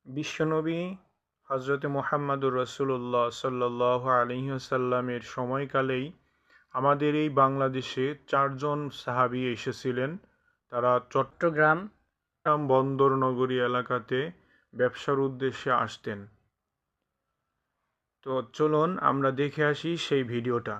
বিশ্বনবী হজরতে মুহাম্মদুর রাসূলুল্লাহ সাল্লাল্লাহু আলাইহি ওয়াসাল্লামের সময়কালেই আমাদের এই বাংলাদেশে 4 জন সাহাবী এসেছিলেন। তারা চট্টগ্রাম বন্দর নগরী এলাকাতে ব্যবসার উদ্দেশ্যে আসতেন। তো চলুন আমরা দেখে আসি সেই ভিডিওটা।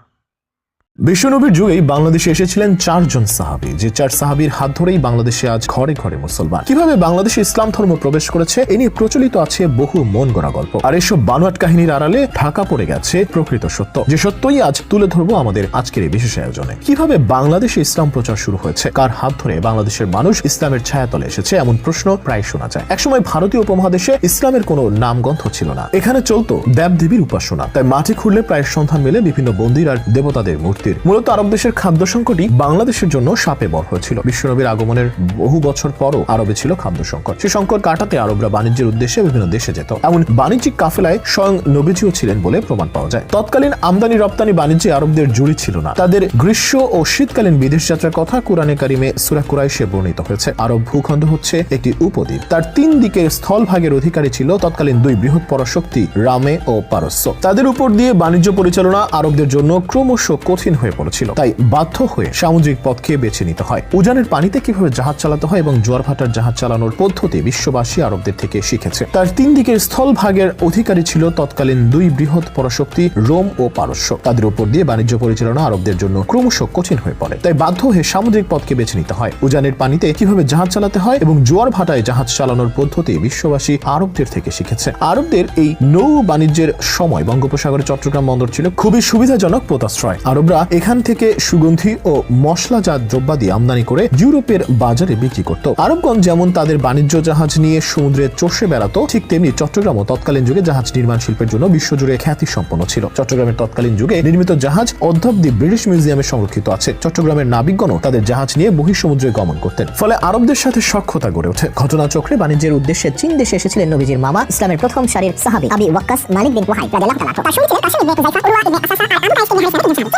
বিশ্বনবীর যুগেই বাংলাদেশে এসেছিলেন 4 জন সাহাবী, যে 4 সাহাবীর হাত ধরেই বাংলাদেশে আজ ঘরে ঘরে মুসলমান। কিভাবে বাংলাদেশে ইসলাম ধর্ম প্রবেশ করেছে এ নিয়ে প্রচলিত আছে বহু মন গড়া গল্প, আর এসব বানোয়াট কাহিনীর আড়ালে ঢাকা পড়ে গেছে প্রকৃত সত্য, যে সত্যই আজ তুলে ধরবো আমাদের আজকের এই বিশেষ আয়োজনে। কিভাবে বাংলাদেশে ইসলাম প্রচার শুরু হয়েছে, কার হাত ধরে বাংলাদেশের মানুষ ইসলামের ছায়াতলে এসেছে, এমন প্রশ্ন প্রায় শোনা যায়। একসময় ভারতীয় উপমহাদেশে ইসলামের কোনো নামগন্ধ ছিল না, এখানে চলতো দেবদেবীর উপাসনা। তাই মাটি খুঁড়লে প্রায় সন্ধান মেলে বিভিন্ন মন্দির আর দেবতাদের মূর্তি। মূলত আরব দেশের খাদ্য সংকটই বাংলাদেশের জন্য শাপে বর হয়েছিল। বিশ্বনবীর আগমনের বহু বছর পরও আরবে ছিল খাদ্য সংকট। সেই সংকট কাটাতে আরবরা বাণিজ্যের উদ্দেশ্যে বিভিন্ন দেশে যেত। এমন বাণিজ্যিক কাফেলায় স্বয়ং নবীজিও ছিলেন বলে প্রমাণ পাওয়া যায়। তৎকালীন আমদানি রপ্তানি বাণিজ্যে আরবদের জুড়ি ছিল না। তাদের গ্রীষ্ম ও শীতকালীন বিদেশ যাত্রার কথা কুরআনে কারিমে সূরা কুরাইশে বর্ণিত হয়েছে। আরব ভূখণ্ড হচ্ছে একটি উপদ্বীপ, তার 3 দিকের স্থলভাগের অধিকারী ছিল তৎকালীন 2 বৃহৎ পরাশক্তি রামে ও পারস্য। তাদের উপর দিয়ে বাণিজ্য পরিচালনা আরবদের জন্য ক্রমশ কঠিন হয়ে পড়েছিল। তাই বাধ্য হয়ে সামুদ্রিক পথকে বেছে নিতে হয়। উজানের পানিতে কিভাবে জাহাজ চালাতে হয় এবং জোয়ার ভাটার জাহাজ চালানোর পদ্ধতি বিশ্ববাসী আরবদের থেকে শিখেছে। তার 3 দিকের স্থলভাগের অধিকারী ছিল তৎকালীন 2 বৃহৎ পরাশক্তি রোম ও পারস্য। তাদের উপর দিয়ে বাণিজ্য পরিচালনা আরবদের জন্য ক্রমশ কঠিন হয়ে পড়ে। তাই বাধ্য হয়ে সামুদ্রিক পথকে বেছে নিতে হয়। উজানের পানিতে কিভাবে জাহাজ চালাতে হয় এবং জোয়ার ভাটায় জাহাজ চালানোর পদ্ধতি বিশ্ববাসী আরবদের থেকে শিখেছে। আরবদের এই নৌ বাণিজ্যের সময় বঙ্গোপসাগরে চট্টগ্রাম বন্দর ছিল খুবই সুবিধাজনক পোতাশ্রয়। আরবরা এখান থেকে সুগন্ধি ও মশলাজাত দ্রব্যাদি আমদানি করে ইউরোপের বাজারে বিক্রি করত। আরবগণ যেমন তাদের বাণিজ্য জাহাজ নিয়ে সমুদ্রে চষে বেড়াতো, ঠিক তেমনি চট্টগ্রামও তৎকালীন যুগে জাহাজ নির্মাণ শিল্পের জন্য বিশ্বজুড়ে খ্যাতি সম্পন্ন ছিল। চট্টগ্রামের তৎকালীন যুগে নির্মিত জাহাজ অদ্যাবধি ব্রিটিশ মিউজিয়ামে সংরক্ষিত আছে। চট্টগ্রামের নাবিকগণও তাদের জাহাজ নিয়ে বহিঃসমুদ্রে গমন করতেন, ফলে আরবদের সাথে সখ্যতা গড়ে ওঠে। ঘটনাচক্রে বাণিজ্যের উদ্দেশ্যে চীন দেশে এসেছিলেন নবীজির মামা, ইসলামের প্রথম সারির সাহাবী আবি ওয়াক্কাস মালিক বিন ওয়াহাব রাদিয়াল্লাহু তাআলা। তার সঙ্গে ছিলেন কাসিম ইবনে হুযায়ফা, উরওয়া ইবনে আসাসা আর আবু কাইস ইবনে হারিসা ইবনে সাদ।